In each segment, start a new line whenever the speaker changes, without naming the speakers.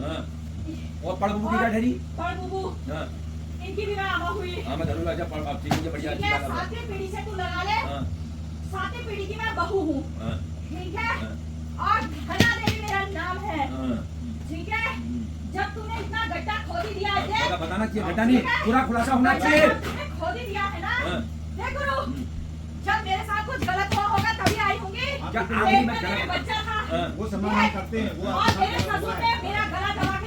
हाँ। और पड़ बुबू की क्या ठहरी?
पड़ बुबू
हाँ।
इनकी भी आमा हुई।
हाँ मैं धरूंगा। अच्छा पड़ अब ठीक है बढ़िया अच्छी बात है।
सातवीं पीढ़ी से तू लगा ले।
हाँ।
सातवीं पीढ़ी की मैं बहू हूँ।
हाँ।
ठीक है।
हाँ।
और धना देवी मेरा नाम है।
हाँ।
ठीक है। जब तूने इतना गड्ढा खोदी दिया है
बताना चाहिए गड्ढा नहीं पूरा खुलासा होना चाहिए।
तूने खोदी दिया है ना।
हाँ।
देख गुरु जब मेरे साथ कुछ गलत हुआ होगा तभी आई होंगी।
क्या
मेरा बच्चा था।
हाँ।
वो सम्मान करते हैं वो
और मेरे ससुर ने मेरा गला दबा के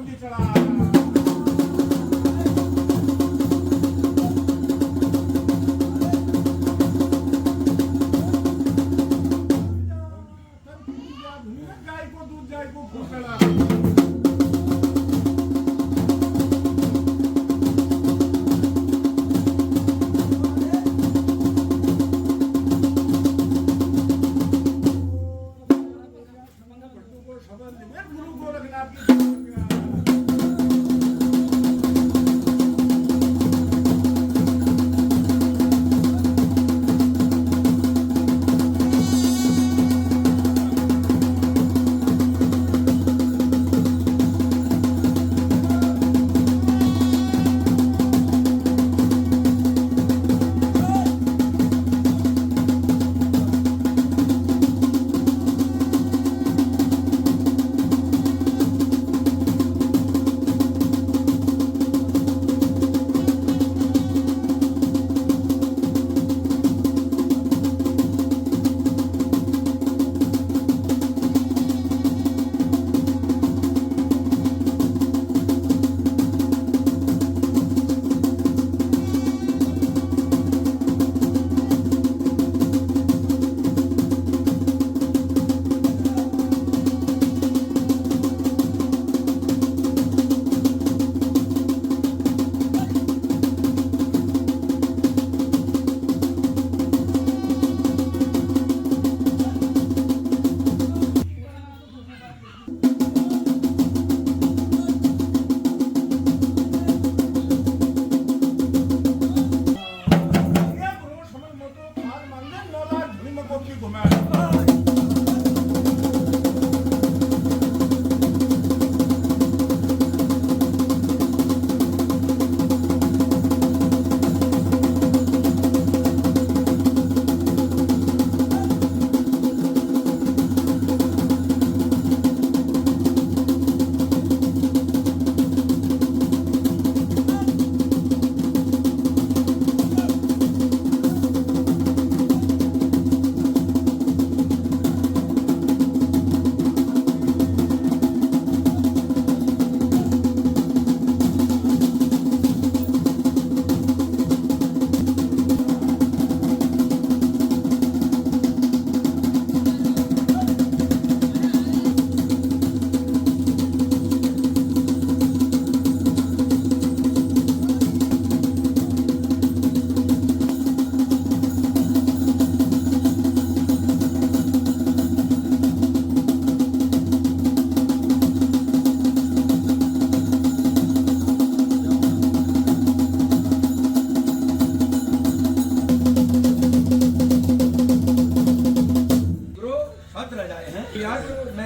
बबली चढ़ा गाय को दूध जाए को खूब चढ़ा गुरु गोरखनाथ की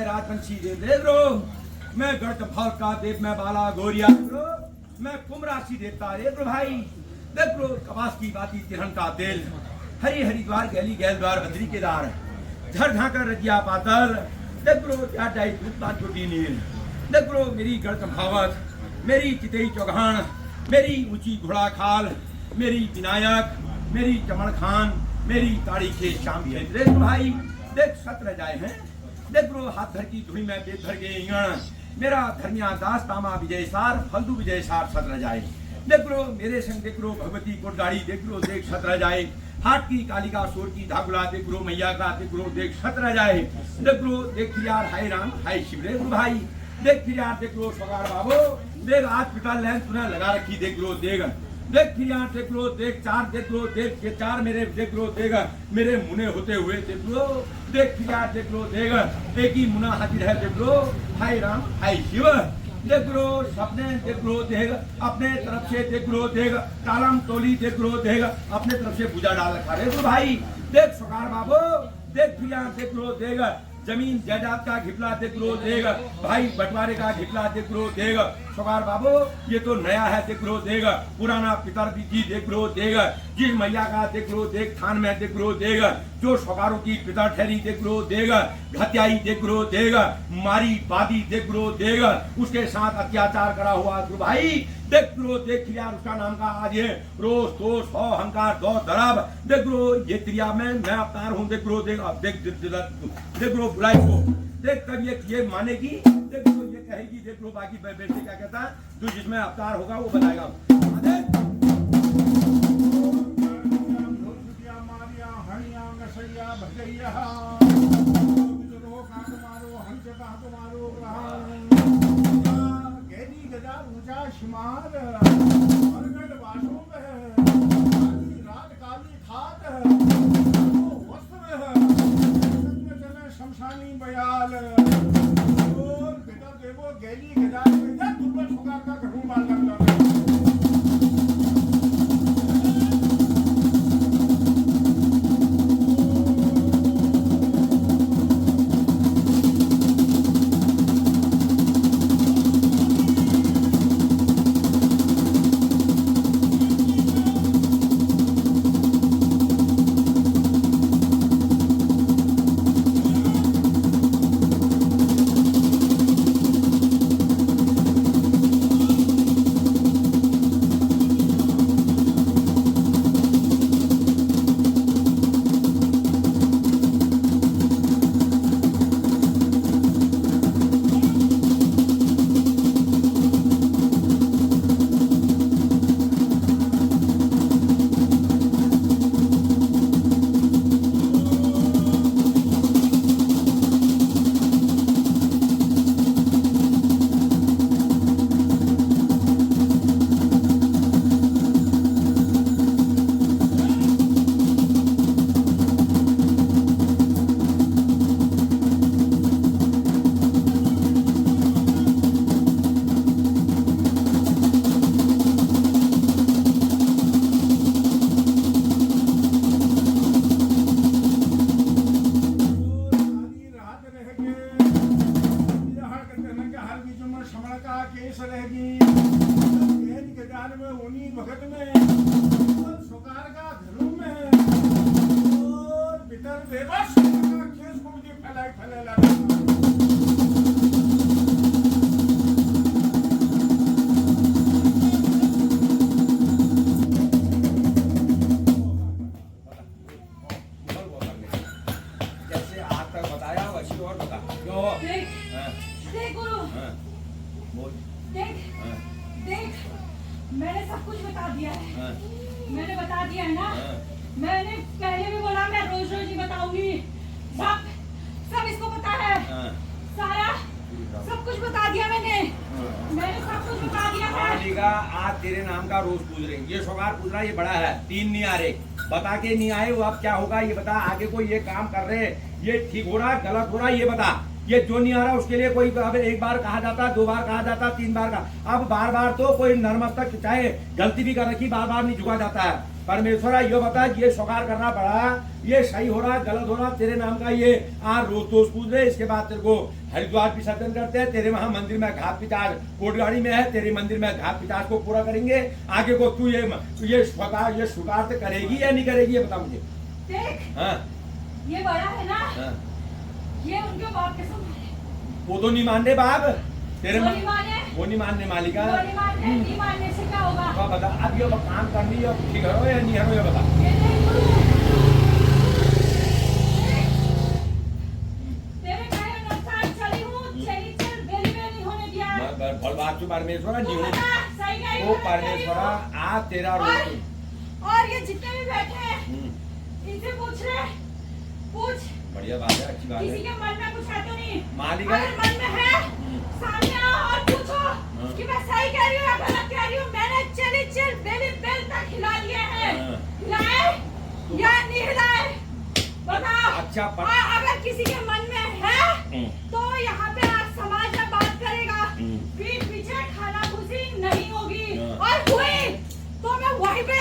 राजवंशी देव देव रो मैं गढ़ भाव का देव मैं बाला गोरिया रो मैं कुमराशी देवता रे रो भाई देख रो कपास की बाती तिरहन का तेल हरी हरिद्वार गैली गैल द्वार बद्री केदार झर झांकर रजिया पातल देख रो क्या डाई दूता छोटी नील देख रो मेरी गढ़ भावक मेरी चितई चौघान मेरी ऊंची घोड़ा खाल मेरी विनायक मेरी चमन खान मेरी ताड़ी के शाम देख भाई देख सत्र जाए हैं देख रो हाथ धर की धुई में बेद धर गए इंगण मेरा धर्मिया दास तामा विजय सार फल्दू विजय सार सत्र जाए देख रो मेरे संग देख रो भगवती कोटगाड़ी देख रो देख सत्र जाए हाथ की कालिका सोर की धागुला देख रो मैया का देख रो देख सत्र जाए देख रो देख यार हाय राम हाय शिव रे भाई देख फिर यार देख रो सगार बाबू देख आज पिता लैन तूने लगा रखी देख रो देख फिर यार देख लो देख चार मेरे देख लो देख मेरे मुने होते हुए देख लो देख फिर यार देख लो देख एक ही मुना हाजिर है देख लो हाय राम हाय शिव देख लो सपने देख लो देख अपने तरफ से देख लो देख तालम टोली देख लो देख अपने तरफ से पूजा डाल रखा रे भाई देख सगार बाबू देख फिर यार देख लो देख जमीन जायदाद का घिपला देख लो देख भाई बंटवारे का घिपला देख लो देख सगार बाबू ये तो नया है देख लो देख पुराना पितर जी देख लो देख जिस मैया का देख लो देख थान में देख लो देख जो सगारों की पितर ठहरी देख लो देख घत्याई देख लो देख मारी बादी देख लो देख उसके साथ अत्याचार करा हुआ भाई देख लो देख यार उसका नाम का आज है रोज तो सौ हंकार दो दरब देख लो ये त्रिया में मैं अवतार हूँ देख लो देख अब देख लो बुलाई को देख तब ये मानेगी देख लो ये कहेगी, देख लो बाकी बेटे क्या कहता है, जो जिसमें अवतार होगा वो बताएगा।
मारिया हणिया नसैया भजैया मारो हंस मारो गैरी गजा ऊंचा शिमार मरगढ़ वासों में काली रात काली खात वस्त्र चले शमशानी बयाल और बेटा देवो गैरी गजा दुर्बल सुगार का घरू मार लगता है।
देख गुरु, देख देख मैंने सब कुछ बता दिया है। मैंने बता दिया है ना। मैंने पहले भी बोला मैं रोज रोज ही बताऊंगी। सब सब इसको पता है। सारा सब कुछ बता दिया मैंने सब कुछ बता दिया है।
आज तेरे नाम का रोज पूछ रहे, ये सोगार पूछ रहा, ये बड़ा है, 3 नहीं आ रहे, बता के नहीं आए वो, अब क्या होगा ये बता। आगे कोई ये काम कर रहे, ये ठीक हो रहा गलत हो रहा ये बता। ये जो नहीं आ रहा उसके लिए कोई अब 1 बार कहा जाता, 2 बार कहा जाता, 3 बार का, अब बार बार तो कोई नर्मस्तक चाहे गलती भी कर रखी बार बार नहीं झुका जाता है। परमेश्वरा ये बता, ये सोगार करना पड़ा, ये सही हो रहा गलत हो रहा, तेरे नाम का ये रोज रोज पूछ रहे। इसके बाद तेरे को हरिद्वार विसर्जन करते हैं, तेरे वहां मंदिर में घाट पिटार कोटगाड़ी में है, तेरे मंदिर में घाट पिटार को पूरा करेंगे। आगे को तू ये स्वीकार तो करेगी या नहीं करेगी ये बता मुझे।
देख
हाँ
ये बड़ा है ना। ये उनके बाप के समान है।
वो तो नहीं मान रहे बाप तेरे,
वो नहीं माने,
वो नहीं मानने मालिका,
नहीं मानने से क्या होगा।
तो बता अब ये काम करनी है, ठीक करो या नहीं करो ये बता।
तेरे कहे अनुसार चली हूँ, चली चल बेली बेली होने दिया।
भल बात तो परमेश्वरा नहीं हो,
सही कही
तो परमेश्वरा आज तेरा रोज।
और ये जितने भी बैठे हैं इनसे पूछ रहे, पूछ।
बढ़िया बात है, अच्छी बात है।
किसी के मन में कुछ है तो नहीं
मालिका,
अगर मन में है सामने आओ और पूछो कि मैं सही कह रही हूँ या गलत कह रही हूँ। मैंने चली चल बेली बेल तक हिला लिए हैं, हिलाए या नहीं हिलाए बताओ।
अच्छा
अगर किसी के मन में है तो यहाँ पे आज समाज में बात करेगा, पीठ पीछे खाना घुसी नहीं होगी, और हुई तो मैं वहीं पे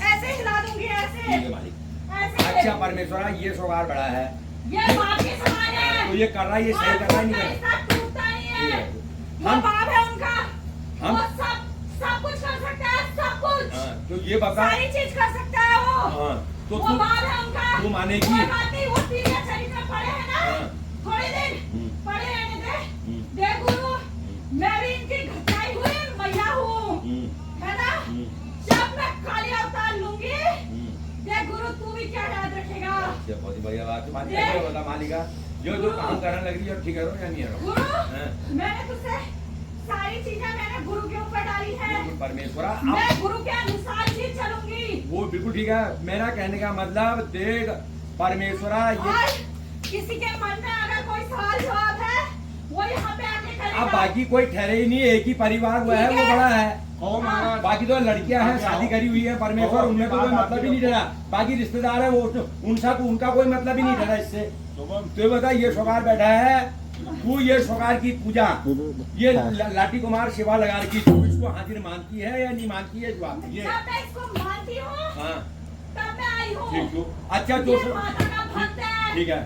ऐसे हिला दूंगी, ऐसे।
अच्छा परमेश्वरा ये सोगार बड़ा है,
ये बाप के समान है।
तो ये कर रहा है, ये सही कर रहा है नहीं
इसका टूटता नहीं है।
हम
बाप है उनका,
हम
वो सब कुछ कर सकता है, सब कुछ।
तो ये बता,
सारी चीज कर सकता है वो।
तो
वो बाप है उनका,
तू मानेगी।
कोई बात नहीं, वो पीढ़ियां चरित्र पढ़े हैं ना, थोड़े दिन पढ़े रहने दे। देख गुरु, मैं भी इनकी घटाई हुई मैया हूँ, है ना। जब मैं काली अवतार लूंगी, देख गुरु तू भी क्या याद रखेगा।
बहुत ही बढ़िया बात है, बता मालिका। जो जो काम करने लग रही है ठीक करो या नहीं करो।
गुरु मैंने तुझसे सारी चीजें मैंने गुरु के ऊपर डाली है।
परमेश्वरा
मैं गुरु के अनुसार ही चलूंगी।
वो बिल्कुल ठीक है। मेरा कहने का मतलब देख परमेश्वरा
और किसी के मन में अगर कोई सवाल जवाब है वो यहाँ पे आके करेगा।
अब बाकी कोई ठहरे ही नहीं, एक ही परिवार वो है, वो बड़ा है।
ओ महाराज
बाकी तो लड़कियां हैं, शादी करी हुई है परमेश्वर, उनमें तो कोई मतलब ही नहीं डरा। बाकी रिश्तेदार है वो उनका कोई मतलब ही नहीं डरा इससे। तो बता ये सोगार बैठा है, तू ये सोगार की पूजा ये लाठी कुमार शिवा लगा रखी, तू इसको हाजिर मानती है या नहीं मानती है? जवाब ये
जब मैं इसको मानती हूँ
हाँ
तब मैं आई हूँ।
ठीक तो अच्छा
ये माता का भक्त है।
ठीक है।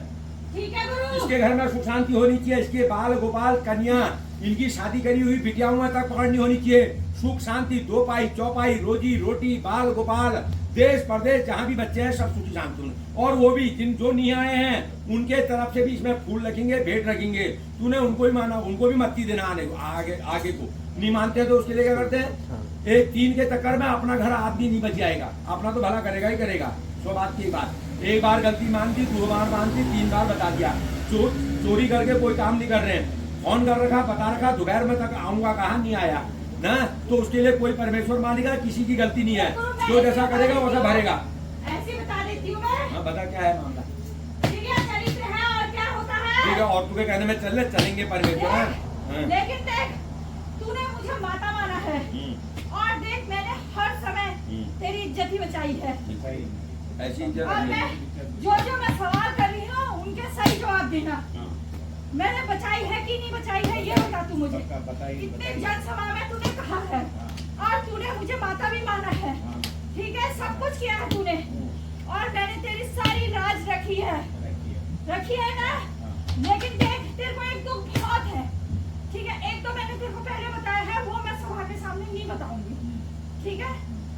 ठीक है गुरु।
इसके घर में सुख शांति होनी चाहिए, इसके बाल गोपाल कन्या इनकी शादी करी हुई बिटियाओं तक पकड़नी होनी चाहिए। सुख शांति, दो पाई चौपाई, रोजी रोटी, बाल गोपाल, देश प्रदेश जहाँ भी बच्चे हैं सब सुखी शांति हों। और वो भी जिन जो नहीं आए हैं उनके तरफ से भी इसमें फूल रखेंगे, भेंट रखेंगे। तूने उनको ही माना, उनको भी मत्ती देना आने आगे को नहीं मानते तो उसके लिए क्या करते हैं? एक तीन के चक्कर में अपना घर आदमी नहीं बच जाएगा, अपना तो भला करेगा ही करेगा। सो बात की बात, एक बार गलती मानती, दो बार मानती, तीन बार बता दिया। चोरी करके कोई काम नहीं कर रहे हैं, फोन कर रखा, बता रखा, दोपहर में तक आऊंगा, कहा नहीं आया ना, तो उसके लिए कोई परमेश्वर मानेगा, किसी की गलती नहीं है। जो जैसा करेगा वैसा भरेगा।
ऐसे बता देती हूँ मैं।
हाँ बता क्या है मामला?
ठीक है, चरित्र है और क्या होता है।
ठीक है, और तुम्हें कहने में चलेंगे परमेश्वर। हाँ।
लेकिन देख तूने मुझे माता माना है और देख मैंने हर समय तेरी इज्जत ही बचाई है।
ऐसी
और
इज्जत
मैं जो मैं सवाल कर रही हूँ उनके सही जवाब देना। मैंने बचाई है कि नहीं बचाई है ये बता तू मुझे। इतने जनसभा में तूने कहा है और तूने मुझे माता भी माना है, ठीक है, सब कुछ किया है तूने और मैंने तेरी सारी राज रखी है ना। लेकिन देख तेरे को एक दुख बहुत है, ठीक है। एक तो मैंने तेरे को पहले बताया है, वो मैं सभा के सामने नहीं बताऊंगी, ठीक है,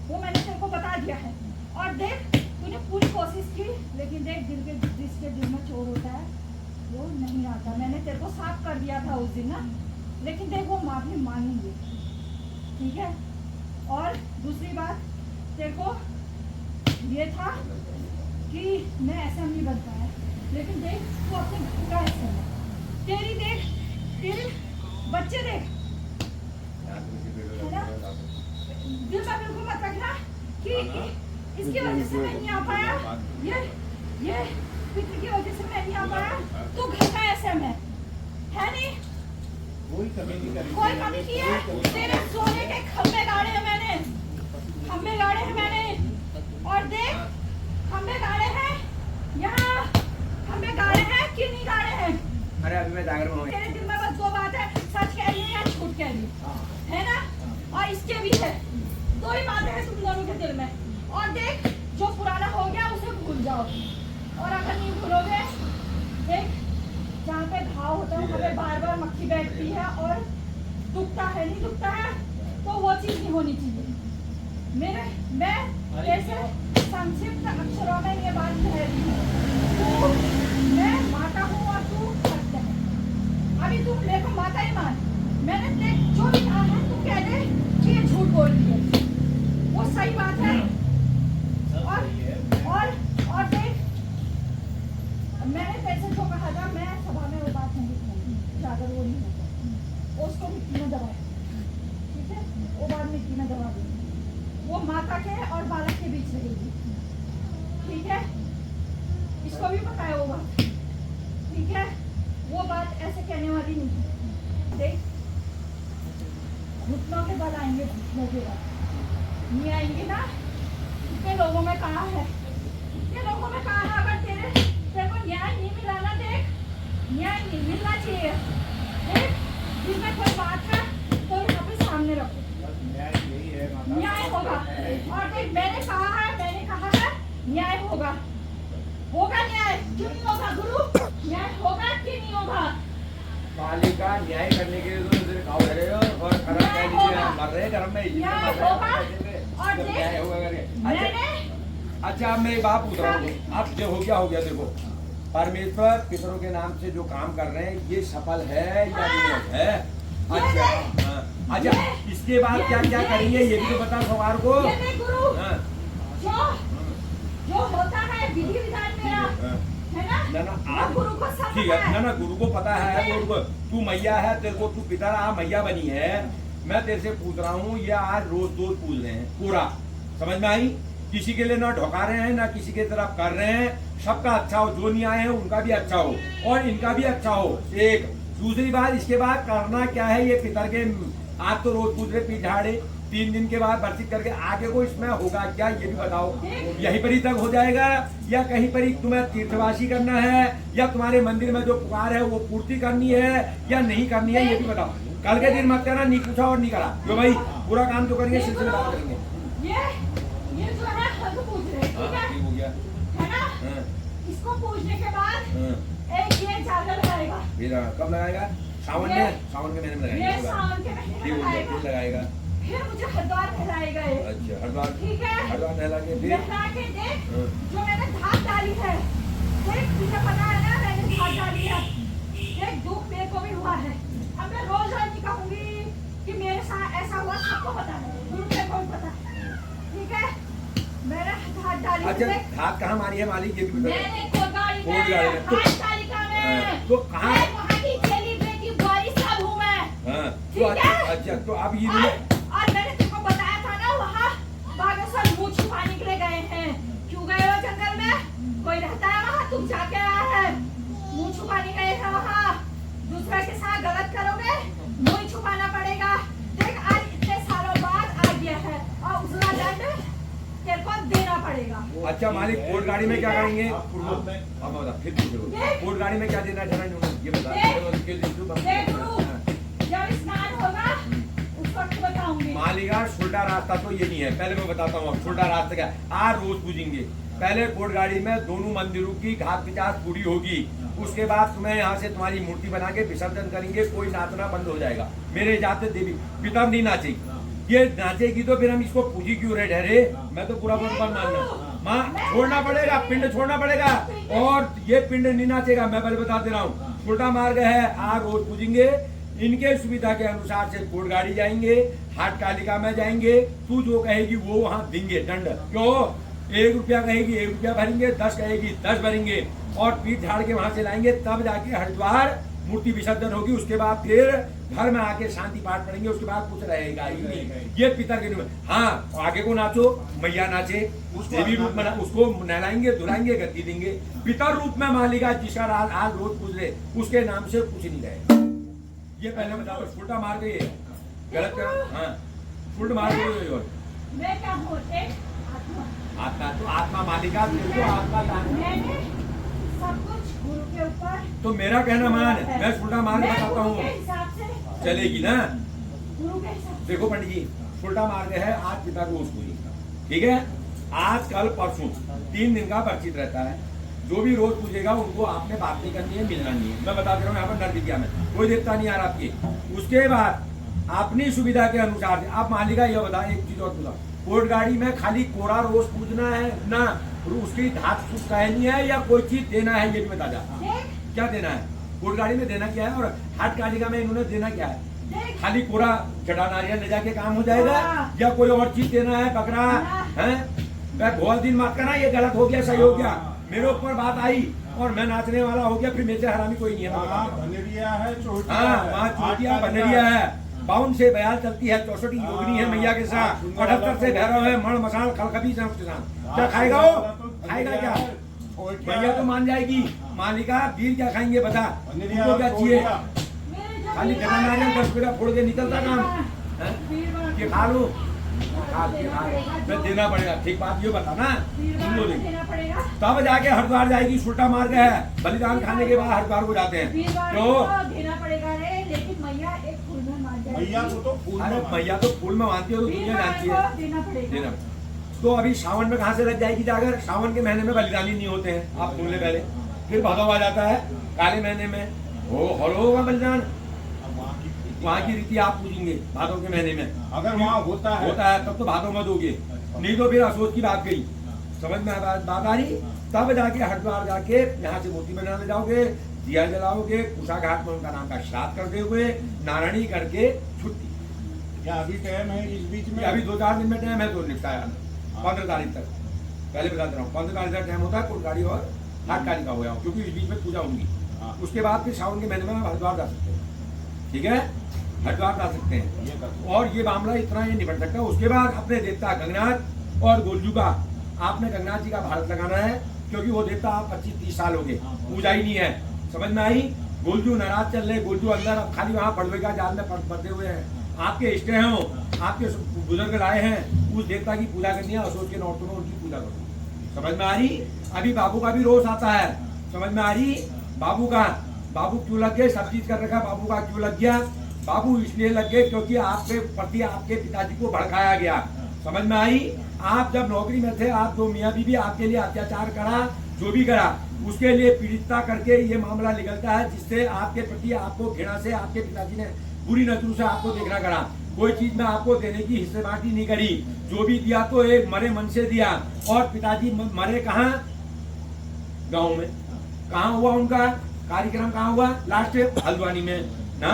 वो मैंने तेरे को बता दिया है। और देख तूने पूरी कोशिश की, लेकिन देख जिसके दिल में चोर होता है वो नहीं आता। मैंने तेरे को साफ कर दिया था उस दिन ना, लेकिन देख वो माफी मांगेंगे, ठीक है। और दूसरी बात तेरे को ये था कि मैं ऐसा नहीं बन पाया, लेकिन देख तू अपने घर का ऐसा है। तेरे बच्चे देख, है ना, दिल में बिल्कुल मत रखना कि इसकी वजह से मैं नहीं आ पाया, ये पितृ की वजह से मैं नहीं आ पाया। तू घर का ऐसा है नहीं,
कोई कमी नहीं करी,
कोई कमी की है। तेरे सोने के खंबे गाड़े हैं मैंने, और देख खंबे गाड़े हैं, यहाँ खंबे गाड़े हैं कि नहीं गाड़े हैं।
अरे अभी मैं जागर में
तेरे दिल में बस दो बात है, सच कह रही है या झूठ कह रही है ना, और इसके भी है, दो ही बातें हैं तुम दोनों के दिल में। और देख जो पुराना हो गया उसे भूल जाओ, और अगर नहीं भूलोगे, देख जहाँ पे घाव होता है वहाँ पे बार बार मक्खी बैठती है और दुखता है, नहीं दुखता है तो वो चीज नहीं होनी चाहिए। मैं जैसे संक्षिप्त अक्षरों में ये बात कह रही हूँ, मैं माता हूँ और तू भक्त है। अभी तुम मेरे को माता ही मान, मैंने देख जो भी कहा है तू कह दे कि ये झूठ बोल रही है, वो सही बात है। और देख मैंने तेरे से जो कहा था, मैं सभा में वो बात नहीं कहूँगी, जाकर वो नहीं होता, उसको मिट्टी में दबा, ठीक है, वो बात मिट्टी में दबा दूंगी, वो माता के और बालक के बीच रहेगी, ठीक है, इसको भी पता है वो बात, ठीक है, वो बात ऐसे कहने वाली नहीं है। देख घुटनों के बल आएंगे, घुटनों के बल नहीं आएंगे ना। कितने लोगों में कहा है, अगर तेरे को न्याय नहीं मिला ना, देख न्याय नहीं मिलना चाहिए, देख जिसमें कोई बात है तो यहाँ पे सामने रखो, न्याय होगा। और देख मैंने कहा है न्याय होगा न्याय, क्यों नहीं होगा गुरु, न्याय होगा कि नहीं होगा।
बालिका न्याय करने के लिए तो सिर्फ खाओ रहे हो और खराब कह दीजिए मर रहे घर में,
न्याय होगा। और
न्याय होगा करके
मैंने
अच्छा अब मैं एक बात पूछ रहा हूँ, अब जो हो गया देखो, परमेश्वर किशोरों के नाम से जो काम कर रहे हैं ये सफल है या नहीं है? अच्छा हाँ। अच्छा इसके बाद क्या क्या करेंगे ये भी तो बता सवार को।
गुरु जो होता है विधि विधान मेरा, है ना?
ना
वो
आज
गुरु को सब
ठीक
पता
है,
है।
ना गुरु को पता है, गुरु को तू मैया है, तेरे को तू पिता रहा मैया बनी है। मैं तेरे से पूछ रहा हूँ, ये आज रोज पूछ रहे हैं पूरा, समझ में आई? किसी के लिए ना ढोका रहे हैं ना किसी के तरफ कर रहे हैं, सबका अच्छा हो, जो नहीं आए हैं उनका भी अच्छा हो और इनका भी अच्छा हो। एक दूसरी बात, इसके बाद करना क्या है, ये पितर के आज तो रोज पूछ रहे पीठ झाड़े, 3 दिन के बाद वर्षित करके आगे को इसमें होगा क्या ये भी बताओ। यहीं पर ही तक हो जाएगा या कहीं पर ही तुम्हें तीर्थवासी करना है या तुम्हारे मंदिर में जो पुकार है वो पूर्ति करनी है या नहीं करनी है ये भी बताओ। कल के दिन मत करना, नहीं पूछा और नहीं करा, जो भाई पूरा काम तो करेंगे, सिलसिलेदार करेंगे।
ये जो है हद पूछ रहे हैं, ठीक है?
ठीक हो गया
है ना?
हाँ।
इसको पूछने के बाद
हाँ।
एक ये जागर लगाएगा।
फिर कब लगाएगा? सावन में, सावन के महीने में
ये
लगाएगा।
सावन के महीने
ठीक
में
हो गया,
लगाएगा।
फिर लगाएगा।
फिर मुझे हरिद्वार नहलाएगा ये।
अच्छा हरिद्वार,
ठीक है?
हरिद्वार नहला के फिर
नहला के देख
हाँ।
जो मैंने धाक डाली है, देख तुझे पता है ना मैंने धाक डाली है, देख दुख मेरे को भी हुआ है। अब मैं रोज रोज नहीं कहूंगी कि मेरे साथ ऐसा हुआ, सबको पता है, गुरु को कौन पता है, ठीक है? मैंने धाक डाली है,
अच्छा
देख
हाथ कहाँ मारी है मालिक ये भी बता।
मैंने कोटगाड़ी में,
कोटगाड़ी में। तो-
हाटतालिका में,
हाँ, तो कहाँ?
मैं वहाँ की चेली बेटी बारी सब हूँ मैं।
हाँ,
ठीक
तो
है?
अच्छा तो अब ये
और मैंने तुमको बताया था ना वहाँ बागेश्वर मुँह छुपाने के लिए गए हैं। क्यों गए हो जंगल में? कोई रहता है वहाँ? तुम जाके आया है, मुँह छुपाने गए हैं वहाँ। दूसरे के साथ गलत करोगे मुँह छुपाना पड़ेगा। देख आज इतने सालों बाद आ गया है और उसका दंड तेरे को देना पड़ेगा।
अच्छा मालिक कोर्ट गाड़ी में क्या करेंगे? अब बता फिर कोर्ट गाड़ी में क्या देना है ये बता।
देख गुरु, जब स्नान होगा उस वक्त बताऊंगी।
मालिका छोटा रास्ता तो ये नहीं है, पहले मैं बताता हूँ अब छोटा रास्ता क्या है। आज रोज पूजेंगे, पहले कोर्ट गाड़ी में दोनों मंदिरों की घाट पिचास पूरी होगी, उसके बाद तुम्हें यहाँ से तुम्हारी मूर्ति बना के विसर्जन करेंगे, कोई नाचना बंद हो जाएगा। मेरे जाते देवी पिता नहीं नाचेगी, ये नाचेगी तो फिर हम इसको पूजी क्यों रहे ठहरे? मैं तो पूरा बंद मानना माँ छोड़ना पड़ेगा, पिंड छोड़ना पड़ेगा और ये पिंड नहीं नाचेगा। मैं पहले बता दे रहा हूँ, छोटा मार्ग है, आज रोज पूजेंगे। इनके सुविधा के अनुसार से कोर्ट गाड़ी जाएंगे, हाट कालिका में जाएंगे, तू जो कहेगी वो वहाँ देंगे दंड। क्यों? 1 रुपया कहेगी 1 रुपया भरेंगे, 10 कहेगी 10 भरेंगे और पीठ झाड़ के वहां से लाएंगे, तब जाके हरिद्वार मूर्ति विसर्जन होगी। उसके बाद फिर घर में आके शांति पाठ पढ़ेंगे, उसके बाद कुछ रहेगा ही नहीं। ये पितर के रूप में। हाँ आगे को नाचो, मैया नाचे, देवी रूप में उसको नहलाएंगे धुलाएंगे गद्दी देंगे। पितर रूप में मालिका जिसका आज रोज पूज रहे उसके नाम से कुछ नहीं रहेगा। ये पहले बता दो, फुलटा मार गई है गलत कर। हाँ फुलट मार गई और
मैं क्या हूँ? एक आत्मा।
आत्मा तो आत्मा मालिका, तो आत्मा दान।
मैंने सब कुछ गुरु के ऊपर।
तो मेरा कहना मान, मैं फुलटा मार के बताता हूँ,
हिसाब से
चलेगी ना?
गुरु के हिसाब
देखो पंडित जी, फुलटा मार्ग है आज पिता रोज पूजी, ठीक है? आज कल परसों 3 दिन का परिचित रहता है। जो भी रोज पूजेगा उनको आपने बात नहीं करनी है, मिलना नहीं है। मैं बता दे रहा हूँ यहाँ पर नर विद्या में कोई देवता नहीं आ रहा आपके। उसके बाद अपनी सुविधा के अनुसार से आप मालिका ये बता, एक चीज और पूछा, कोर्ट गाड़ी में खाली कोरा रोज पूजना है ना, उसकी धात कुछ कहनी है या कोई चीज देना है ये भी बता जा। क्या देना है कोर्ट गाड़ी में? देना क्या है और हाट कालिका में इन्होंने देना क्या है? खाली कोरा जटा नारियल ले जाके काम हो जाएगा या कोई और चीज देना है? बकरा है? मैं बहुत दिन मत करना, ये गलत हो गया, सही हो गया, मेरे ऊपर बात आई और मैं नाचने वाला हो गया, फिर मेरे से हरामी कोई नहीं है।
बनेरिया है, चोटिया
हाँ
है,
वहाँ चोटिया बनेरिया है, 52 से बयाल चलती है, 64 योगिनी है मैया के साथ, 78 से भैरव है, मण मसाल खलखबी से उसके साथ। क्या खाएगा वो? खाएगा क्या? मैया तो मान जाएगी। मालिका वीर क्या खाएंगे बता, उनको क्या चाहिए? खाली जटा नारियल 10 पेड़ा फोड़ के निकलता काम ये खा लो, मैं देना पड़ेगा। ठीक बात ये बता ना, तुम लोग तब जाके हरिद्वार जाएगी। छोटा मार्ग है, बलिदान खाने के बाद हरिद्वार को जाते हैं। तो
देना पड़ेगा रे, लेकिन मैया एक फूल में मान जाएगी।
मैया को तो फूल
अरे
में
मैया तो फूल में मानती हो तो दुनिया जानती है।
देना पड़ेगा।
देना तो अभी सावन में कहाँ से लग जाएगी जागर? सावन के महीने में बलिदानी नहीं होते हैं, आप सुन ले पहले। फिर भादव आ जाता है, काले महीने में हो होगा बलिदान। वहाँ की रीति आप पूछेंगे भादव के महीने में,
अगर वहाँ होता है
तब तो भादव में दोगे, नहीं तो फिर असोच की बात गई। समझ में बात आ रही? तब जाके हरिद्वार जाके यहाँ से मूर्ति बनाने जाओगे, दिया जलाओगे, कुशा घाट में उनका नाम का श्राद्ध करते हुए नारायणी करके छुट्टी।
क्या अभी टाइम है इस बीच में?
अभी 2-4 दिन में टाइम है तो निपटाया 15 तारीख तक। पहले बता दे रहा हूँ 15 तारीख तक टाइम होता है कोर्ट गाड़ी और हाथ काली का हो जाओ, क्योंकि इस बीच में पूजा होगी।
हाँ।
उसके बाद फिर सावन के महीने में हरिद्वार जा सकते हैं, ठीक है, हरिद्वार जा सकते हैं।
ये कर
और ये मामला इतना ये निपट सकता है। उसके बाद अपने देवता गंगनाथ और गोलजू का आपने गंगनाथ जी का भारत लगाना है, क्योंकि वो देवता आप 25-30 साल हो गए पूजा ही नहीं है, समझ में आई। गोलजू नाराज चल रहे, गोलजू अंदर अब खाली वहाँ पड़वे का जाल में पड़ते हुए हैं। आपके इष्ट हैं, आपके बुजुर्ग लाए हैं, उस देवता की पूजा करनी है, असोच के नौटों में उनकी पूजा करो, समझ में आ रही। अभी बाबू का भी रोष आता है, समझ में आ रही। बाबू का, बाबू क्यों लग गए, सब चीज कर रखा, बाबू का क्यों लग गया। बाबू इसलिए लग गए क्योंकि आपके प्रति आपके पिताजी को भड़काया गया, समझ में आई। आप जब नौकरी में थे, आप दो मियाँ बीवी आपके लिए अत्याचार करा, जो भी करा, उसके लिए पीड़ितता करके ये मामला निकलता है, जिससे आपके प्रति आपको घृणा से आपके पिताजी ने बुरी नजरों से आपको देखना करा। कोई चीज में आपको देने की हिस्से बांटी नहीं करी, जो भी दिया तो एक मरे मन से दिया। और पिताजी मरे कहाँ, गाँव में। कहाँ हुआ उनका कार्यक्रम, कहाँ हुआ, लास्ट हल्द्वानी में ना।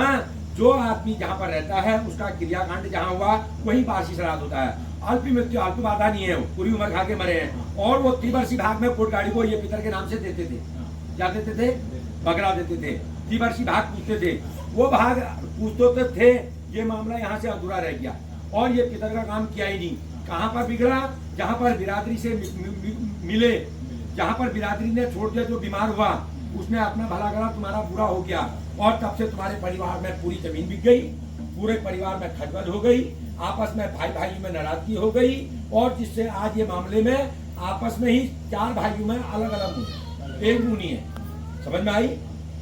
जो आदमी जहाँ पर रहता है उसका क्रियाकांड जहाँ हुआ वही वार्षिक श्राद्ध होता है। अल्प मृत्यु, अल्प बाधा नहीं है, वो पूरी उम्र खा के मरे हैं। और वो त्रिवर्षी भाग में कोट गाड़ी को ये पितर के नाम से देते थे, क्या देते थे, बकरा देते थे, त्रिवर्षी भाग पूछते थे। वो भाग पूछते थे, ये मामला यहाँ से अधूरा रह गया और ये पितर का काम किया ही नहीं। कहाँ पर बिगड़ा, जहाँ पर बिरादरी से मिले, जहाँ पर बिरादरी ने छोड़ दिया, जो बीमार हुआ उसने अपना भला करा, तुम्हारा बुरा हो गया। और तब से तुम्हारे परिवार में पूरी जमीन बिक गई, पूरे परिवार में खटपट हो गई, आपस में भाई भाई में नाराजगी हो गई। और जिससे आज ये मामले में आपस में ही 4 भाइयों में अलग अलग मुंह, एक मुंह नहीं है, समझ में आई।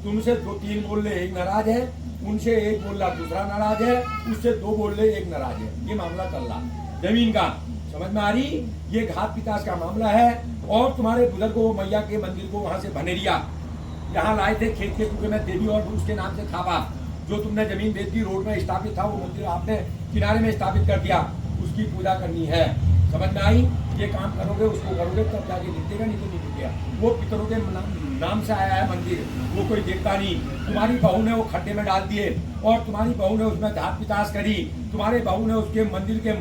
तुमसे 2-3 बोल रहे एक नाराज है, उनसे एक बोल रहा दूसरा नाराज है, उससे 2 बोल रहे एक नाराज है। ये मामला चल रहा जमीन का, समझ में आ रही। ये घात पिताश का मामला है। और तुम्हारे बुजुर्ग को मैया के मंदिर को वहां से भनेरिया यहाँ लाए थे, खेत के टुकड़े में देवी और उसके नाम से थापा। जो तुमने जमीन दे दी, रोड में स्थापित था, वो मंदिर आपने किनारे में स्थापित कर दिया, उसकी पूजा करनी है, समझ में आई। ये काम करोगे, उसको करोगे, तब जाके निकलेगा, नहीं तो नहीं निकलेगा। वो पितरों के नाम से आया है मंदिर, वो कोई देखता नहीं। तुम्हारी बहू ने वो खड्डे में डाल दिए और तुम्हारी बहू ने उसमें धात पिताश करी, तुम्हारे बहू ने उसके मंदिर के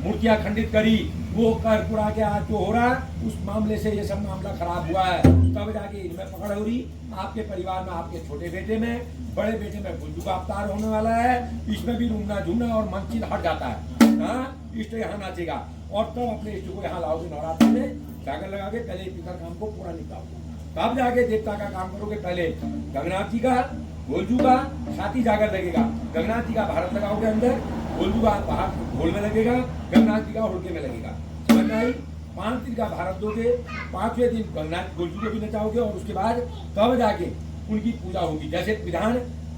मूर्तियां खंडित करी। वो कर पुरा के आज जो हो रहा है, उस मामले से ये सब मामला खराब हुआ है। तब जाके इनमें पकड़ हो रही। आपके परिवार में, आपके छोटे बेटे में, बड़े बेटे में गुंजू का अवतार होने वाला है। इसमें भी रूमना झूमना और मनचित हट जाता है। हाँ, इष्ट यहाँ नाचेगा और तब अपने इष्ट को यहाँ लाओगे नवरात्रि में, जाकर लगा के पहले पितर काम को पूरा निपटाओगे, तब जाके देवता का काम करोगे। पहले गंगनाथ जी का, गोलजू का साथ ही जाकर लगेगा। गंगनाथ जी का भारत लगाओगे अंदर, गोलजू का बाहर ढोल में लगेगा, गंगनाथ जी का हुड़के में लगेगा, समझ में आई। 5 दिन का भारत दोगे, 5वें दिन गंगनाथ गोलजू को भी नचाओगे और उसके बाद तब जाके उनकी पूजा होगी। जैसे विधान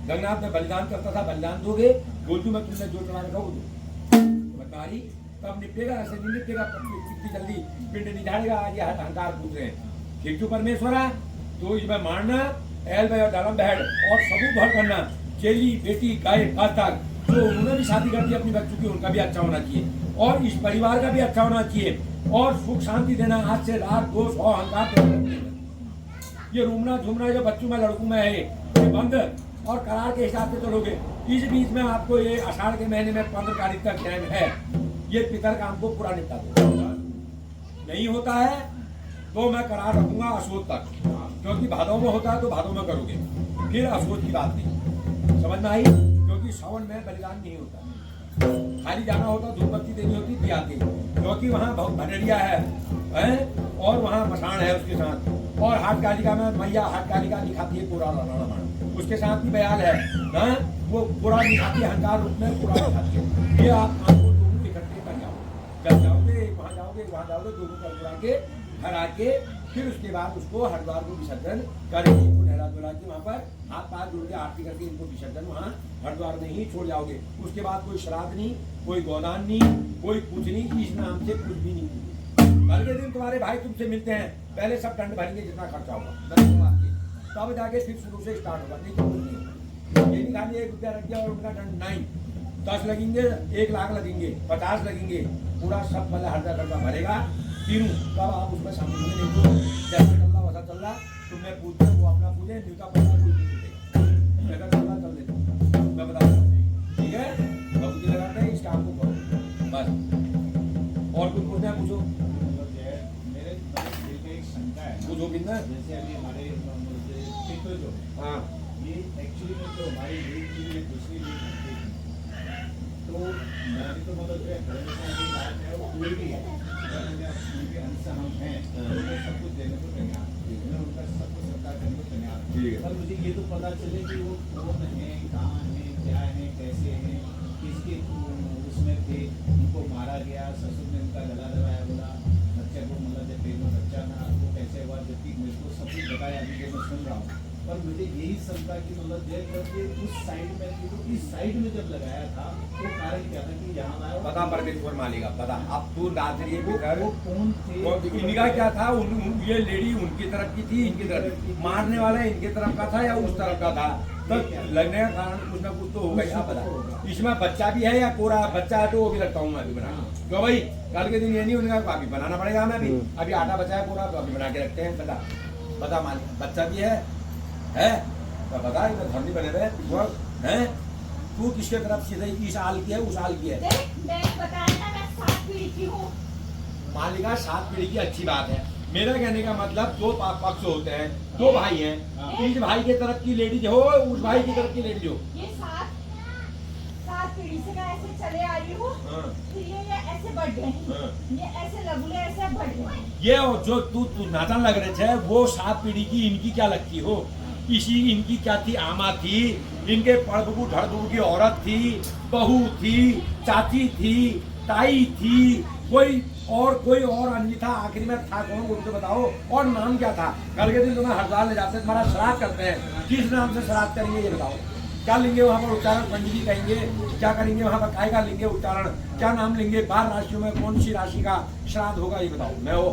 गंगनाथ में बलिदान करता था, बलिदान दोगे, गोलजू में तुमने जो चढ़ा रखा वो दो, समझ में आ रही। तब निपटेगा, ऐसे नहीं निपटेगा, कितनी जल्दी पिंड नहीं झाड़ेगा। आज ये अहंकार पूछ रहे हैं खिंचू परमेश्वरा, तो इसमें मारना एल भाई और डालम बहड़ और सबूत भर करना, चेली बेटी गाय तक तो उन्होंने भी शादी कर दी अपनी बच्चों की, उनका भी अच्छा होना चाहिए और इस परिवार का भी अच्छा होना चाहिए और सुख शांति देना। आज से रात दोष और अहंकार, ये रूमना झूमना जो बच्चों में लड़कों में है, ये बंद और करार के हिसाब से चलोगे। इस बीच में आपको ये आषाढ़ के महीने में 15 तारीख तक टाइम है, ये पितर काम को पूरा निपटा दो। नहीं होता है तो मैं करार रखूंगा असोज तक, क्योंकि भादों में होता है तो भादों में करोगे, फिर असोज की बात नहीं, समझ में आई। क्योंकि सावन में बलिदान नहीं होता, खाली जाना होता, धूप बत्ती देनी होती, दियाती, क्योंकि वहाँ बहुत भंडरिया है और वहाँ मसाण है उसके साथ। और हाथ कालिका में मैया हाथ कालिका दिखाती है पूरा रामायण, उसके साथ भी बयाल है, वो पूरा दिखाती है, अहंकार रूप में पूरा दिखाती है। ये आप काम को दोनों इकट्ठे कर जाओ, जब जाओगे वहाँ जाओगे, दोनों कर बुला के घर आके फिर उसके बाद उसको हरिद्वार को विसर्जन करेंगे। इनको नहला धुला के वहाँ पर हाथ पाथ जोड़ के आरती करके इनको विसर्जन वहाँ हरिद्वार में ही छोड़ जाओगे। उसके बाद कोई श्राद्ध नहीं, कोई गोदान नहीं, कोई कुछ नहीं, इस नाम से कुछ भी नहीं। कल के दिन तुम्हारे भाई तुमसे मिलते हैं, पहले सब दंड भरेंगे जितना खर्चा होगा, तब जाके फिर शुरू से स्टार्ट होगा। नहीं तो कुछ नहीं होगा। ये नहीं खाली 1 रुपया रख दिया और उनका दंड नहीं, 10 लगेंगे, 1 लाख लगेंगे, 50 लगेंगे, पूरा सब पहले हर खर्चा भरेगा तीनों, तब आप उसमें शामिल होंगे। नहीं तो जैसा चल रहा वैसा चल रहा, तुमने पूछते वो अपना पूछे, न्यूता पैसा कुछ नहीं पूछेगा, जगह चल रहा चल देता, मैं बता दूँ, ठीक है। भक्ति लगाते हैं, इस काम को करो बस। और कुछ पूछना है पूछो।
मेरे दिल में एक शंका है
पूछो कितना
जैसे अभी हमारे पितृ जो है,
हाँ
ये एक्चुअली में तो हमारी लीग की ये दूसरी लीग बनती थी, तो मैंने तो मतलब जो है हमेशा ये बात है वो कोई भी है अगर उनके अंश से हम हैं तो उन्हें सब कुछ देने को तैयार है, उन्हें उनका सब कुछ सरकार करने को तैयार
ठीक है।
है। पर मुझे ये तो पता चले कि वो कौन है, कहाँ है, क्या है, कैसे हैं, किसके उसमें थे, उनको मारा गया, ससुर ने उनका गला दबाया, बोला बच्चे को मतलब जब पेट में बच्चा ना वो कैसे हुआ, जबकि मेरे को सब कुछ बताया अभी जो मैं सुन रहा हूँ। पर मुझे यही शंका कि मतलब जब करके उस साइड में थी तो इस साइड में जब लगाया था तो कारण क्या था कि यहाँ आया
बता परमेश्वर मालिका बता। अब तू रात्रि में घर
वो कौन थे,
इनका क्या था, ये लेडी उनकी तरफ की थी, इनकी तरफ की। मारने वाला इनकी तरफ का था या उस तरफ का था, तो लगने का कारण कुछ ना कुछ तो होगा। यहाँ बता इसमें बच्चा भी है या कोरा बच्चा है तो वो भी लगता हूँ मैं अभी बना, क्यों भाई कल के दिन ये नहीं उनका अभी बनाना पड़ेगा हमें। अभी आटा बचा है पूरा तो अभी बना के रखते हैं। बता बता मालिक बच्चा भी है तो बता इधर धरनी बने हुए हैं। तू किसके तरफ सीधे इस आल की है उस आल की है?
मैंने बताया ना मैं 7 पीढ़ी की हूँ।
मालिका 7 पीढ़ी की अच्छी बात है। मेरा कहने का मतलब 2 पक्ष होते हैं, 2 भाई हैं, इस भाई के तरफ की लेडीज हो उस भाई की तरफ की लेडीज हो।
ये 7 पीढ़ी से मैं ऐसे चले आ रही हूँ, फिर ये ऐसे बढ़ गए, ये ऐसे लगुले ऐसे बढ़ गए।
ये जो तू नाचन लग रहे थे वो 7 पीढ़ी की इनकी क्या लगती हो? इसी इनकी क्या थी, आमा थी, इनके पड़बू ढड़बू की औरत थी, बहू थी, चाची थी, ताई थी, कोई और अन्यथा आखिरी में था कौन वो तो बताओ। और नाम क्या था? कल के दिन तुम्हें हड़ताल ले जाते तुम्हारा श्राद्ध करते हैं, किस नाम से श्राद्ध करेंगे ये बताओ? क्या लेंगे वहाँ पर उच्चारण? पंडित जी कहेंगे क्या करेंगे वहाँ पर? काय का लेंगे उच्चारण? क्या नाम लेंगे? 12 राशियों में कौन सी राशि का श्राद्ध होगा ये बताओ। मैं वो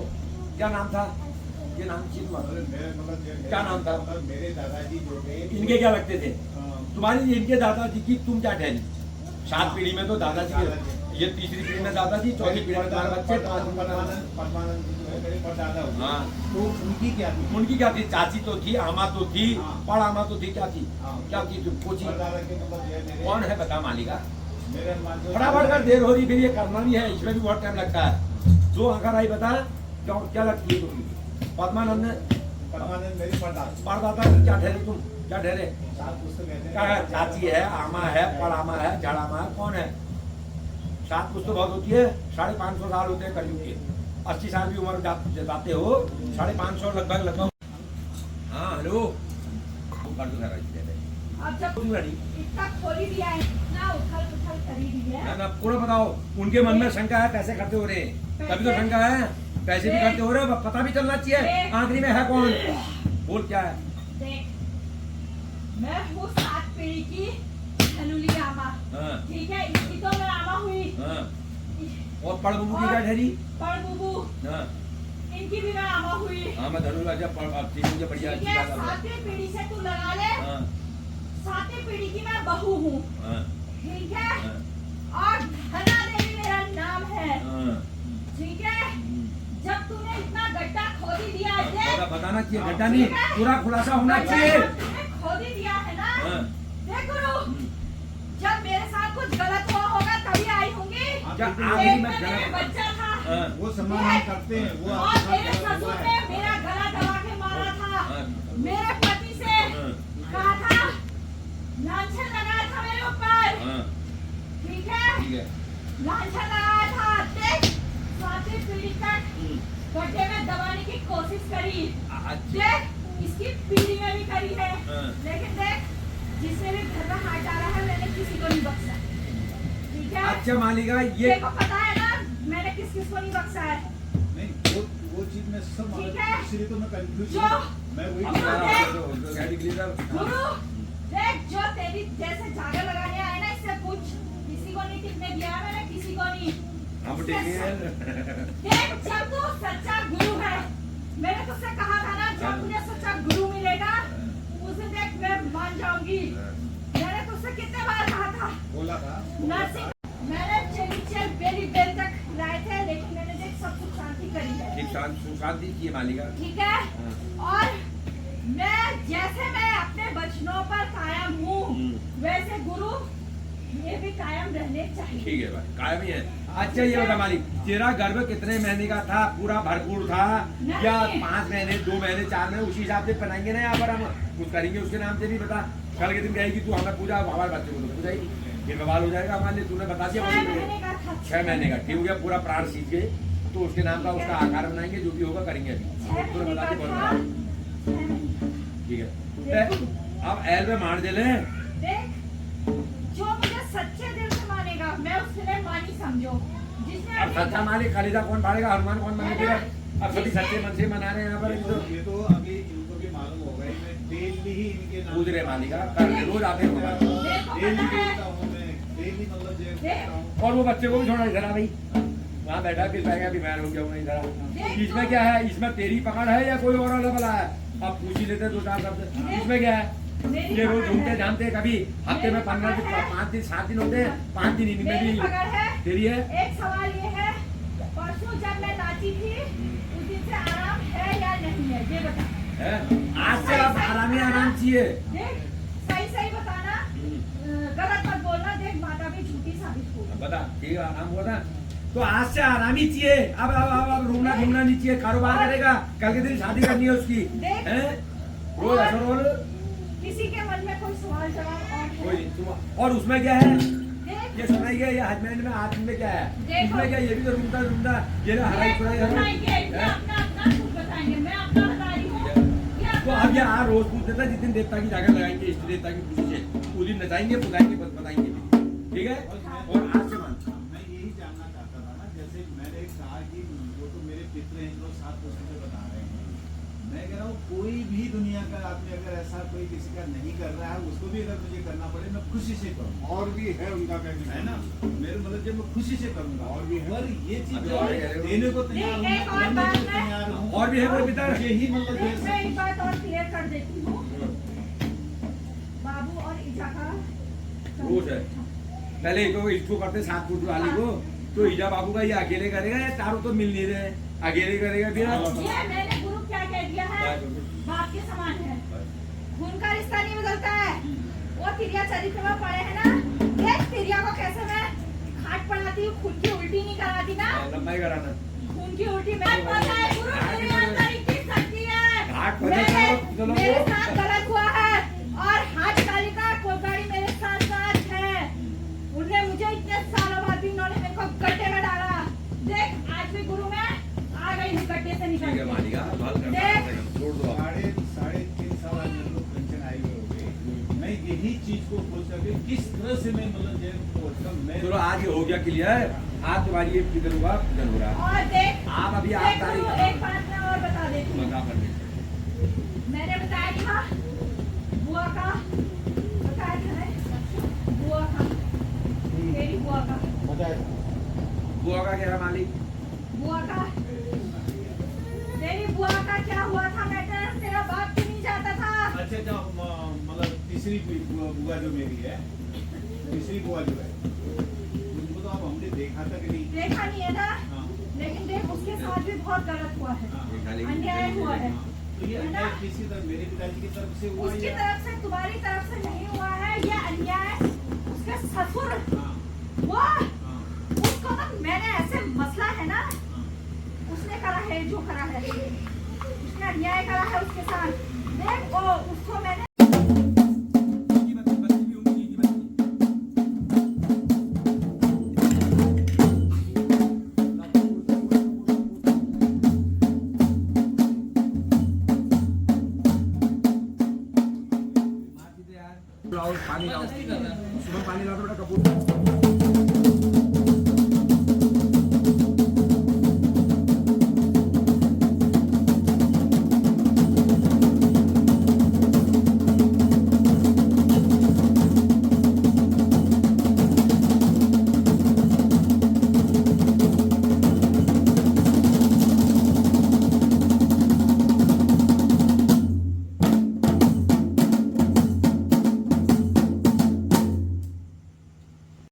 क्या नाम था, ये नाम चीज क्या नाम था?
मेरे दादाजी जो थे
इनके क्या लगते थे तुम्हारी? इनके दादाजी की तुम क्या ठहरी? 7 पीढ़ी में तो दादाजी के, ये तीसरी पीढ़ी में दादाजी, चौथी पीढ़ी में तुम्हारे बच्चे,
परमानंद जी जो है मेरे परदादा हुए।
हाँ
तो उनकी क्या थी?
उनकी क्या थी? चाची तो थी, आमा तो थी, पड़ आमा तो थी, क्या थी? क्या थी तुम पूछी?
परदादा के मतलब जो है मेरे
कौन है बता मालिका?
मेरे हनुमान जो
फटाफट कर, देर हो रही फिर ये करना भी है, इसमें भी बहुत टाइम लगता है। जो अगर आई बता क्या लगती है तुम्हें? पद्मानंद
परमानंद मेरी
परदाता की क्या ठहरे तुम? क्या ठहरे?
सात पुस्तक कहते
क्या है? चाची है, आमा है, पड़ामा है, झाड़ामा है, कौन है? 7 पुस्तक बहुत होती है। 550 साल होते हैं कलयुग के। 80 साल की उम्र जाते हो, 550 लगभग। हाँ हेलो
अब जब इतना खोली दिया है ना, उथल पुथल करी दी है
ना पूरा बताओ। उनके मन में शंका है पैसे खर्चे हो रहे हैं, तभी तो शंका है, पैसे भी खर्चे हो रहे हैं, पता भी चलना चाहिए आखिरी में है कौन। बोल क्या है?
देख मैं हूँ 7 पीढ़ी की धनुली आमा, ठीक है, इसकी तो मैं आमा हुई।
और पड़ बुबू की क्या ठहरी?
पड़ बुबू इनकी भी मैं आमा हुई।
हाँ मैं धनु राजा मुझे बढ़िया
ठीक है, 7वीं पीढ़ी से तू लगा ले, 7वीं पीढ़ी की मैं बहू हूँ, ठीक है, और धना देवी मेरा नाम है, ठीक है। जब तूने इतना गड्ढा खोदी दिया है,
बताना चाहिए, गड्ढा नहीं पूरा खुलासा होना चाहिए।
खोदी दिया है ना, देख गुरु, जब मेरे साथ कुछ गलत हुआ होगा तभी आई होंगी। मेरा बच्चा था,
वो सम्मान करते हैं वो।
और मेरे ससुर ने मेरा गला दबा के मारा था, मेरे पति से कहा था, लांछन लगाया था मेरे ऊपर, ठीक है, लांछन लगाया था। देख 7वीं पीढ़ी तक गड्ढे में दबाने की कोशिश करी, देख इसकी पीढ़ी में भी करी है, लेकिन देख जिसने भी घर में हाथ डाला है मैंने किसी को नहीं बख्शा, ठीक है।
अच्छा मालिका ये
देखो पता है ना मैंने किस को नहीं बख्शा है।
नहीं वो चीज में सब
ठीक है,
इसलिए तो मैं कंफ्यूज
जो
मैं वही
गुरु देख जो तेरी जैसे झाड़ू लगाने आए ना, इससे पूछ किसी को नहीं टिकने दिया मैंने, किसी को नहीं। देख जब तू सच्चा गुरु है, मैंने तुझसे कहा था ना जब मुझे सच्चा गुरु मिलेगा उसे देख मैं मान जाऊंगी। मैंने तुझसे कितने बार कहा था,
बोला था
नरसिंह मैंने चल बेली बेल तक लाए थे, लेकिन मैंने देख सब कुछ शांति करी है,
ठीक शांति की मालिका,
ठीक है। और मैं जैसे मैं अपने वचनों पर कायम हूँ, वैसे गुरु ये भी कायम रहने चाहिए।
ठीक है भाई, कायम ही है। अच्छा ये बता मालिक, तेरा गर्भ कितने महीने का था? पूरा भरपूर था या 5 महीने, 2 महीने, 4 महीने? उसी हिसाब से बनाएंगे ना यहाँ पर हम कुछ करेंगे। उसके नाम से भी बता। कल के दिन कहेगी तू हमें पूजा, हमारे बच्चे को तो पूछाएगी, ये बवाल हो जाएगा हमारे लिए। तूने बता दिया
6 महीने का था।
6 महीने का, ठीक हो गया। पूरा प्राण सींच गए तो उसके नाम का उसका आकार बनाएंगे, जो भी होगा करेंगे अभी।
6
तूने
महीने
बता
का
दिया
था।
बहुत
6 महीने का।
ठीक है। अब एल में मार दे ले।
देख, जो मुझे सच्चे दिल से मानेगा मैं उसके मानी समझो। जिसने
अब सच्चा मालिक खालिदा कौन फाड़ेगा, हनुमान कौन मानेगा? अब सभी सच्चे मन से मना रहे हैं यहाँ पर।
ये तो अभी इनको भी मालूम होगा, मैं डेली ही इनके नाम
पूछ रहे मालिका, कर रोज आते होगा।
डेली बोलता हूँ मैं, डेली मतलब जो करता हूँ।
और वो बच्चे को भी छोड़ा इधर आ भाई, वहाँ बैठा फिर बैठा बीमार हो गया इधर आ। इसमें क्या है? इसमें तेरी पकड़ है या कोई और अलग वाला है? अब पूछ ही लेते 2-4 शब्द। इसमें क्या है? ये रोज घूमते जानते कभी हफ्ते में 15 दिन, 5 दिन, 7 दिन होते हैं, 5 दिन इनमें
मेरी
भी
पकड़ है।
तेरी है।
एक सवाल ये है, परसों जब मैं नाची थी उस दिन से आराम है या नहीं है, ये बता।
है? आज से आप आराम ही आराम चाहिए।
देख, सही सही बताना, गलत मत बोलना। देख, माता भी झूठी साबित हो।
बता, ठीक है, आराम हुआ था तो आज से आराम ही चाहिए। अब रूमना घूमना नहीं चाहिए। कारोबार करेगा, कल के दिन शादी करनी है उसकी।
देख।
हैं? रोज ऐसा रोल
किसी के मन में कोई सवाल जवाब और
कोई
है?
नहीं। और उसमें क्या है?
देख,
ये सुनाइए, ये हजमैन में हाथ में क्या है?
देखो।
इसमें क्या? ये भी तो रूमता ये ना हराई
ये बताएंगे, ये अपना अपना खुद बताएंगे, मैं अपना बता रही हूँ। ये
तो
अपना-
अब यहाँ रोज पूछ देता, जिस दिन देवता की जाकर लगाएंगे, इष्ट देवता की खुशी से उस दिन नचाएंगे, बुलाएंगे, बताएंगे भी। ठीक है? और आज से मान
मैं यही जानना चाहता था ना, जैसे मैंने कहा कि वो तो मेरे पितृ हैं जो 7 वर्षों से बता रहे हैं। मैं कह रहा हूँ कोई भी दुनिया का आदमी अगर ऐसा कोई किसी का नहीं कर रहा है, उसको भी अगर मुझे करना पड़े मैं खुशी से करूँ।
और भी है उनका कहने
है ना, मेरे मतलब जब मैं खुशी से करूँगा।
और भी है।
और ये चीज
अभी
जो
और
है,
कह रहे हो।
देने को तैयार हूँ,
एक और
करने
बात
को
है।
तैयार हूँ।
और भी है कोई पिता?
यही मतलब
देख,
जो
मैं
है-
एक बात और क्लियर कर देती हूँ। बाबू और ईजा का
रोज है। पहले तो इसको करते 7 फुट वाली को, तो ईजा बाबू का ये अकेले करेगा या चारों तो मिल नहीं रहे? अकेले करेगा फिर।
ये मैंने गुरु क्या कह दिया है, बाप के समान है। खून का रिश्ता नहीं बदलता है। वो तिरिया चरित्र में पड़े है ना, देख तिरिया को कैसे मैं खाट पड़ाती हूँ, खून की उल्टी नहीं कराती ना।
लंबाई कराना
खून की उल्टी मैं पता है गुरु, मेरे अंदर इतनी शक्ति
घाट
है।
पड़े चलो,
मेरे
चलो।
साथ गलत हुआ है और हाथ कालिका कोबाड़ी मेरे साथ साथ है। उन्होंने मुझे इतने सालों बाद भी उन्होंने मेरे को गड्ढे में डाला। देख, आज भी गुरु में आ गई हूँ गड्ढे से निकल
ठीक है
के।
मालिका, बाल करना
देख।
है, छोड़ दो आप।
3.5 साल आज मेरे लोग पेंशन आए हुए हो गए। मैं यही चीज को खोज सके किस तरह से मैं मतलब जो है खोजकर मैं
चलो आज ये हो गया क्लियर। आज तुम्हारी ये फिक्र हुआ, पूजन हो रहा है।
और देख,
आप अभी आप
देख
तारीख
गुरु, एक बात मैं और बता देती हूँ।
बता कर दे।
मैंने बताया था बुआ का, बताया था ना, बुआ का, तेरी बुआ का,
बुआ का क्या है मालिक?
बुआ का, तेरी बुआ का क्या हुआ था मैटर? तेरा बाप क्यों नहीं जाता था?
अच्छा अच्छा, मतलब तीसरी बुआ जो मेरी है, तीसरी बुआ जो है, उनको तो अब हमने देखा तक नहीं।
देखा नहीं है ना,
हाँ।
लेकिन देख उसके साथ भी बहुत गलत हुआ है,
हाँ।
अन्याय हुआ है।
तो ये
है ना?
अन्याय किसी तरह मेरे पिताजी की तरफ से हुआ
उसकी
या
तरफ से, तुम्हारी तरफ से नहीं हुआ है ये अन्याय। उसके ससुर,
हाँ,
वो
हाँ,
उसको तो मैंने ऐसे मसला है ना,
हाँ।
उसने करा है जो करा है, उसने अन्याय करा है उसके साथ। देख वो उसको मैंने
की बत्ती भी होगी की बत्ती। लाओ पानी लाओ, सुबह पानी लाओ तो बेटा कपूर।